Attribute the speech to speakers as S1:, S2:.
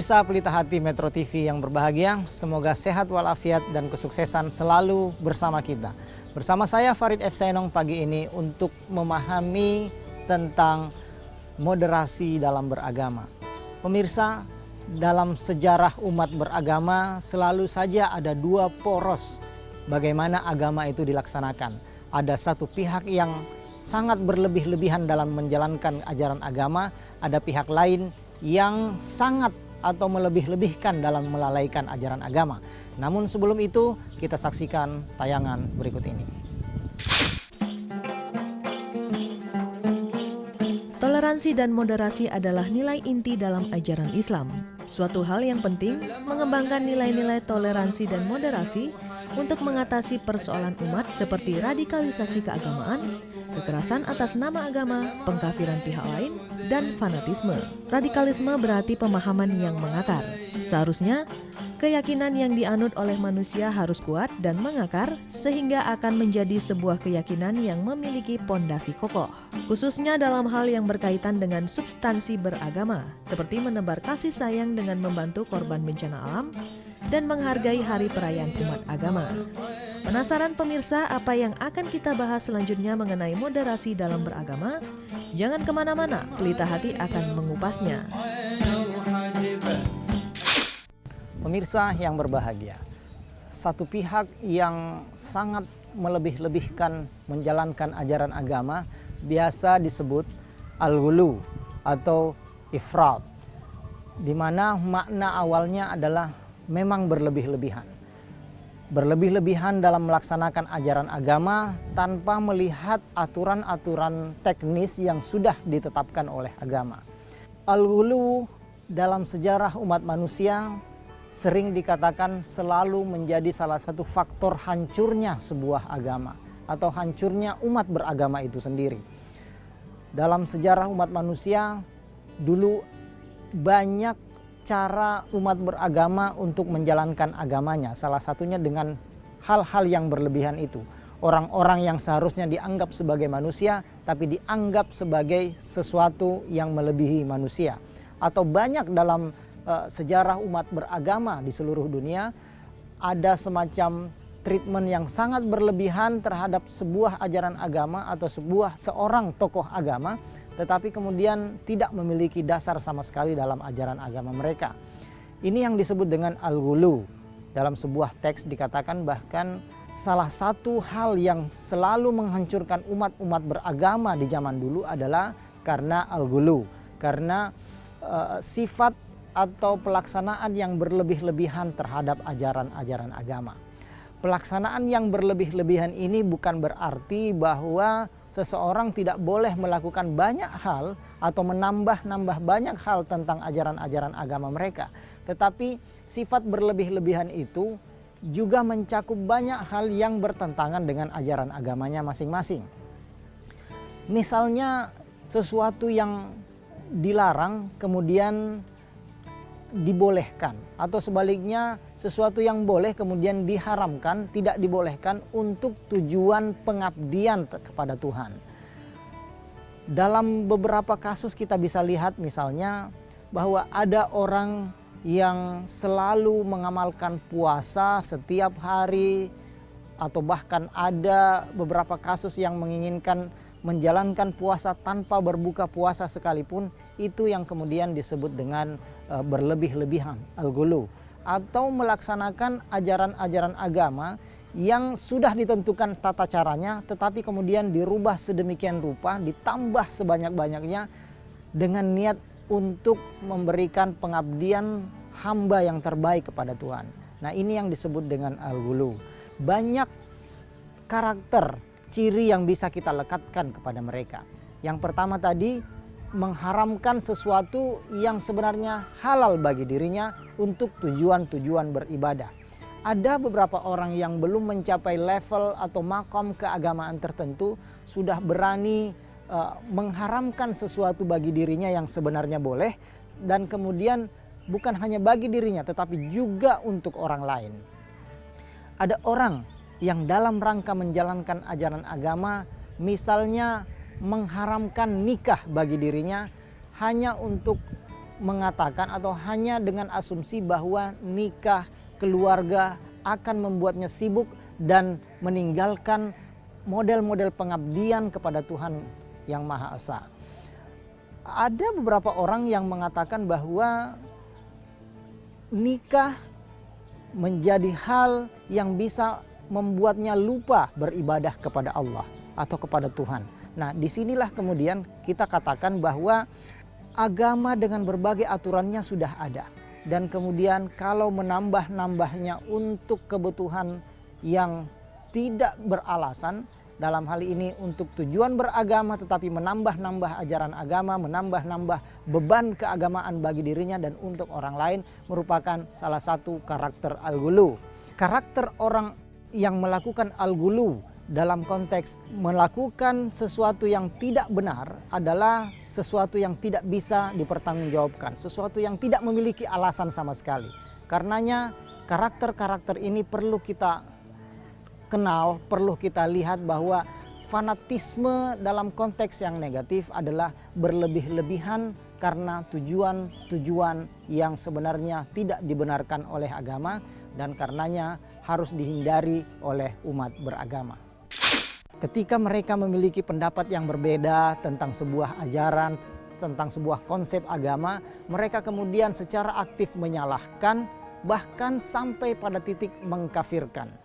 S1: Pemirsa Pelita Hati Metro TV yang berbahagia, semoga sehat walafiat dan kesuksesan selalu bersama kita. Bersama saya Farid F. Saenong pagi ini untuk memahami tentang moderasi dalam beragama. Pemirsa, dalam sejarah umat beragama selalu saja ada dua poros bagaimana agama itu dilaksanakan. Ada satu pihak yang sangat berlebih-lebihan dalam menjalankan ajaran agama, ada pihak lain yang sangat atau melebih-lebihkan dalam melalaikan ajaran agama. Namun sebelum itu, kita saksikan tayangan berikut ini.
S2: Toleransi dan moderasi adalah nilai inti dalam ajaran Islam. Suatu hal yang penting, mengembangkan nilai-nilai toleransi dan moderasi untuk mengatasi persoalan umat seperti radikalisasi keagamaan, kekerasan atas nama agama, pengkafiran pihak lain, dan fanatisme. Radikalisme berarti pemahaman yang mengakar. Seharusnya, keyakinan yang dianut oleh manusia harus kuat dan mengakar sehingga akan menjadi sebuah keyakinan yang memiliki pondasi kokoh. Khususnya dalam hal yang berkaitan dengan substansi beragama, seperti menebar kasih sayang dengan membantu korban bencana alam dan menghargai hari perayaan umat agama. Penasaran pemirsa apa yang akan kita bahas selanjutnya mengenai moderasi dalam beragama? Jangan kemana-mana, Pelita Hati akan mengupasnya.
S1: Pemirsa yang berbahagia, satu pihak yang sangat melebih-lebihkan menjalankan ajaran agama biasa disebut al-ghulu atau ifrat, di mana makna awalnya adalah memang berlebih-lebihan. Berlebih-lebihan dalam melaksanakan ajaran agama tanpa melihat aturan-aturan teknis yang sudah ditetapkan oleh agama. Al-ghulu dalam sejarah umat manusia sering dikatakan selalu menjadi salah satu faktor hancurnya sebuah agama atau hancurnya umat beragama itu sendiri. Dalam sejarah umat manusia dulu banyak cara umat beragama untuk menjalankan agamanya, salah satunya dengan hal-hal yang berlebihan itu. Orang-orang yang seharusnya dianggap sebagai manusia tapi dianggap sebagai sesuatu yang melebihi manusia. Atau banyak dalam sejarah umat beragama di seluruh dunia ada semacam treatment yang sangat berlebihan terhadap sebuah ajaran agama atau seorang tokoh agama, tetapi kemudian tidak memiliki dasar sama sekali dalam ajaran agama mereka. Ini yang disebut dengan al-ghulu. Dalam sebuah teks dikatakan bahkan salah satu hal yang selalu menghancurkan umat-umat beragama di zaman dulu adalah karena al-ghulu, karena sifat atau pelaksanaan yang berlebih-lebihan terhadap ajaran-ajaran agama. Pelaksanaan yang berlebih-lebihan ini bukan berarti bahwa seseorang tidak boleh melakukan banyak hal atau menambah-nambah banyak hal tentang ajaran-ajaran agama mereka. Tetapi sifat berlebih-lebihan itu juga mencakup banyak hal yang bertentangan dengan ajaran agamanya masing-masing. Misalnya sesuatu yang dilarang kemudian dibolehkan, atau sebaliknya sesuatu yang boleh kemudian diharamkan, tidak dibolehkan untuk tujuan pengabdian kepada Tuhan. Dalam beberapa kasus kita bisa lihat misalnya bahwa ada orang yang selalu mengamalkan puasa setiap hari, atau bahkan ada beberapa kasus yang menginginkan menjalankan puasa tanpa berbuka puasa sekalipun, itu yang kemudian disebut dengan berlebih-lebihan, al-ghulu, atau melaksanakan ajaran-ajaran agama yang sudah ditentukan tata caranya tetapi kemudian dirubah sedemikian rupa, ditambah sebanyak-banyaknya dengan niat untuk memberikan pengabdian hamba yang terbaik kepada Tuhan. Nah, ini yang disebut dengan al-ghulu. Banyak karakter ciri yang bisa kita lekatkan kepada mereka. Yang pertama tadi, mengharamkan sesuatu yang sebenarnya halal bagi dirinya untuk tujuan-tujuan beribadah. Ada beberapa orang yang belum mencapai level atau makom keagamaan tertentu sudah berani mengharamkan sesuatu bagi dirinya yang sebenarnya boleh, dan kemudian bukan hanya bagi dirinya tetapi juga untuk orang lain. Ada orang yang dalam rangka menjalankan ajaran agama misalnya mengharamkan nikah bagi dirinya hanya untuk mengatakan atau hanya dengan asumsi bahwa nikah, keluarga akan membuatnya sibuk dan meninggalkan model-model pengabdian kepada Tuhan yang Maha Esa. Ada beberapa orang yang mengatakan bahwa nikah menjadi hal yang bisa membuatnya lupa beribadah kepada Allah atau kepada Tuhan. Nah, disinilah kemudian kita katakan bahwa agama dengan berbagai aturannya sudah ada. Dan kemudian kalau menambah-nambahnya untuk kebutuhan yang tidak beralasan, dalam hal ini untuk tujuan beragama tetapi menambah-nambah ajaran agama, menambah-nambah beban keagamaan bagi dirinya dan untuk orang lain, merupakan salah satu karakter al-ghulu. Karakter orang yang melakukan al-ghulu dalam konteks melakukan sesuatu yang tidak benar adalah sesuatu yang tidak bisa dipertanggungjawabkan, sesuatu yang tidak memiliki alasan sama sekali. Karenanya karakter-karakter ini perlu kita kenal, perlu kita lihat bahwa fanatisme dalam konteks yang negatif adalah berlebih-lebihan karena tujuan-tujuan yang sebenarnya tidak dibenarkan oleh agama dan karenanya harus dihindari oleh umat beragama. Ketika mereka memiliki pendapat yang berbeda tentang sebuah ajaran, tentang sebuah konsep agama, mereka kemudian secara aktif menyalahkan, bahkan sampai pada titik mengkafirkan.